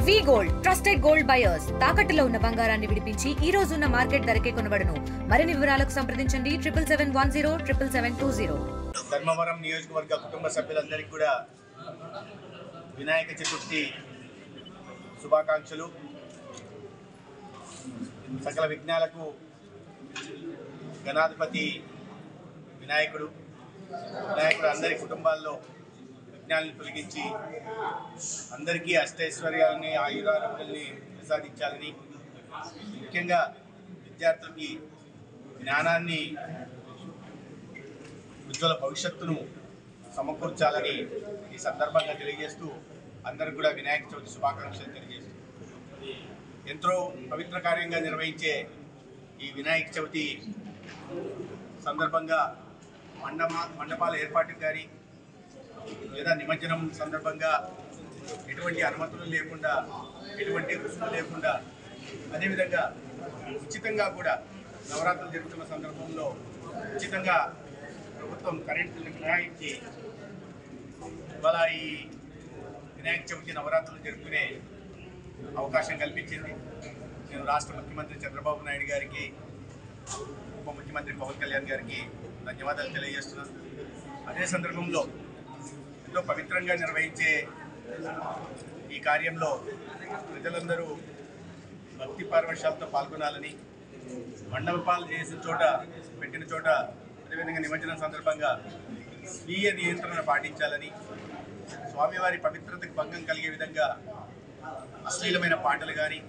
వి gold trusted gold buyers తాకట్టులో ఉన్న బంగారాన్ని విడిపించి ఈ రోజు ఉన్న మార్కెట్ ధరకే కొనబడును. మరిన్ని వివరాలకు సంప్రదించండి 7710 ధర్మవరం నియోజకవర్గ కుటుంబ సభ్యులందరికీ కూడా వినాయక చతుర్థి శుభాకాంక్షలు. సకల విఘ్నాలకు గణాధిపతి వినాయకుడు అందరి కుటుంబాల్లో విఘ్నాలను తొలగించి అందరికీ అష్టైశ్వర్యాలని ఆయురారోగ్యాలని ప్రసాదించాలని, ముఖ్యంగా విద్యార్థులకి జ్ఞానాన్ని ఉజ్వల భవిష్యత్తును సమకూర్చాలని ఈ సందర్భంగా తెలియజేస్తూ అందరికి కూడా వినాయక చవితి శుభాకాంక్షలు తెలియజేస్తూ ఎంతో పవిత్ర కార్యంగా నిర్వహించే ఈ వినాయక చవితి సందర్భంగా మండపాల ఏర్పాటుకు కానీ లేదా నిమజ్జనం సందర్భంగా ఎటువంటి అనుమతులు లేకుండా, ఎటువంటి రుసుము లేకుండా, అదేవిధంగా ఉచితంగా కూడా నవరాత్రులు జరుగుతున్న సందర్భంలో ఉచితంగా ప్రభుత్వం కరెంటుని మినహాయించి ఇవాళ ఈ వినాయక చవితి నవరాత్రులు జరుపుకునే అవకాశం కల్పించింది. నేను రాష్ట్ర ముఖ్యమంత్రి చంద్రబాబు నాయుడు గారికి, ఉప ముఖ్యమంత్రి పవన్ కళ్యాణ్ గారికి ధన్యవాదాలు తెలియజేస్తున్నాను. అదే సందర్భంలో ఎంతో పవిత్రంగా నిర్వహించే ఈ కార్యంలో ప్రజలందరూ భక్తి పారవశ్యాలతో పాల్గొనాలని, మండపాలు చేసిన చోట పెట్టిన చోట అదేవిధంగా నిమజ్జనం సందర్భంగా స్వీయ నియంత్రణ పాటించాలని, స్వామివారి పవిత్రతకు భంగం కలిగే విధంగా అశ్లీలమైన పాటలు కానీ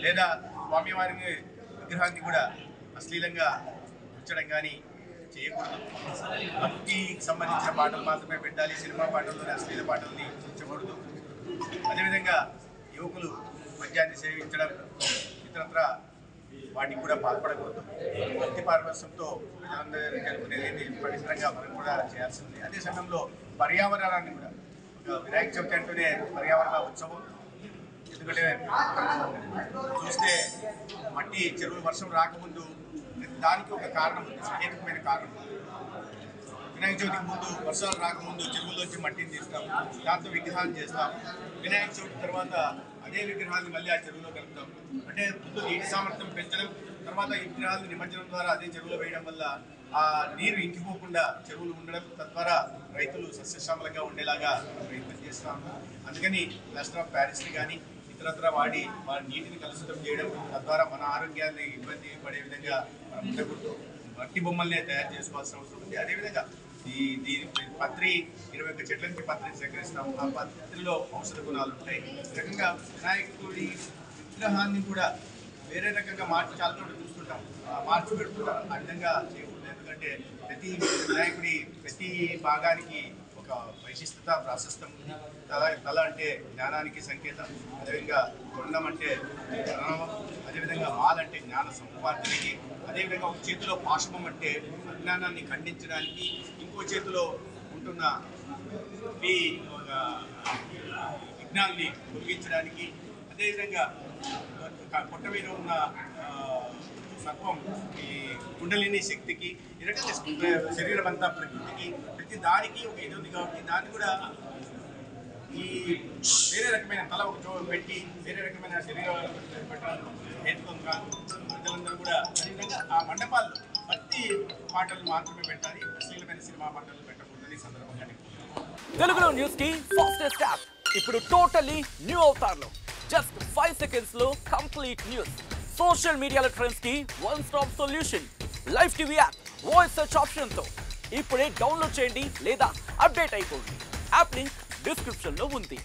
లేదా స్వామివారి విగ్రహాన్ని కూడా అశ్లీలంగా ఉంచడం కానీ చేయకూడదు. భక్తికి సంబంధించిన పాటలు మాత్రమే పెట్టాలి, సినిమా పాటల్లోనే అశ్లీల పాటల్ని ఉంచకూడదు. అదేవిధంగా యువకులు మద్యాన్ని సేవించడం ఇతరత్ర వాటికి కూడా పాల్పడకూడదు. భక్తి పారవశ్యంతో ప్రజలందరూ జరుపుకునేది పవిత్రంగా మనం కూడా చేయాల్సింది. అదే సమయంలో పర్యావరణాన్ని కూడా, వినాయక చవితి అంటూనే పర్యావరణ ఉత్సవం. ఎందుకంటే చూస్తే మట్టి చెరువులు వర్షం రాకముందు దానికి ఒక కారణం ఉంది, సహేతుకమైన కారణం. వినాయక చవితికి ముందు వర్షాలు రాకముందు చెరువుల్లోంచి మట్టిని తీస్తాం, దాంతో విగ్రహాన్ని చేస్తాం. వినాయక చవితి తర్వాత అదే విగ్రహాన్ని మళ్ళీ ఆ చెరువులో కలుపుతాం. అంటే ముందు నీటి సామర్థ్యం పెంచడం, తర్వాత ఈ విగ్రహాలను నిమజ్జనం ద్వారా అదే చెరువులో వేయడం వల్ల ఆ నీరు ఇంకిపోకుండా చెరువులు ఉండడం, తద్వారా రైతులు సస్యశ్యామలంగా ఉండేలాగా ప్రయత్నం చేస్తాము. అందుకని ప్లాస్టర్ ఆఫ్ ప్యారిస్ని కానీ ఇతరత్ర వాడి నీటిని కలుషితం చేయడం, తద్వారా మన ఆరోగ్యాన్ని ఇబ్బంది పడే విధంగా మనం ఉండకూడదు. మట్టి బొమ్మల్నే తయారు చేసుకోవాల్సిన అవసరం ఉంది. అదేవిధంగా దీని పత్రి 21 చెట్ల నుంచి పత్రిని సేకరిస్తాము. ఆ పత్రిలో ఔషధ గుణాలు ఉంటాయి. ఈ రకంగా వినాయకుడి విగ్రహాన్ని కూడా వేరే రకంగా మార్చి చాలా చోట్ల చూస్తుంటాం, మార్చి పెడుతుంటాం. ఆ విధంగా చేయకూడదు. ఎందుకంటే ప్రతి వినాయకుడి ప్రతి భాగానికి ఒక వైశిష్టత, ప్రాశస్తం ఉంది. తల అంటే జ్ఞానానికి సంకేతం, అదేవిధంగా తొండం అంటే ప్రణవం, అదేవిధంగా మాల్ అంటే జ్ఞాన సముపార్జనకి, అదేవిధంగా ఒక చేతిలో పాశమం అంటే అజ్ఞానాన్ని ఖండించడానికి, ఇంకో చేతిలో ఉంటున్న విఘ్నాల్ని తొలగించడానికి, అదేవిధంగా పొట్ట మీద ఉన్న సర్పం ఈ కుండలిని శక్తికి, ఈ రకంగా శరీరం అంతా ప్రకృతికి, ప్రతి దానికి ఒక ఇది ఉంది. కాబట్టి దాన్ని కూడా ఈ వేరే రకమైన తల ఒక పెట్టి వేరే రకమైన శరీరం పెట్టడం హేతుకంగా ప్రజలందరూ కూడా అదేవిధంగా ఆ మండపాల్లో భక్తి పాటలు మాత్రమే పెట్టాలి, అశ్లీలమైన సినిమా పాటలు పెట్టకూడదని సందర్భంగా తెలుగులో న్యూస్ కి ఫాస్టెస్ట్ యాప్ ఇప్పుడు టోటల్లీ న్యూ అవతార్లో జస్ట్ 5 seconds లో కంప్లీట్ న్యూస్. సోషల్ మీడియాలో ట్రెండ్స్ కి one stop solution. Live TV app voice search option తో ఇప్పుడే డౌన్లోడ్ చేయండి లేదా అప్డేట్ అయిపోండి. యాప్ లింక్ డిస్క్రిప్షన్ లో ఉంది.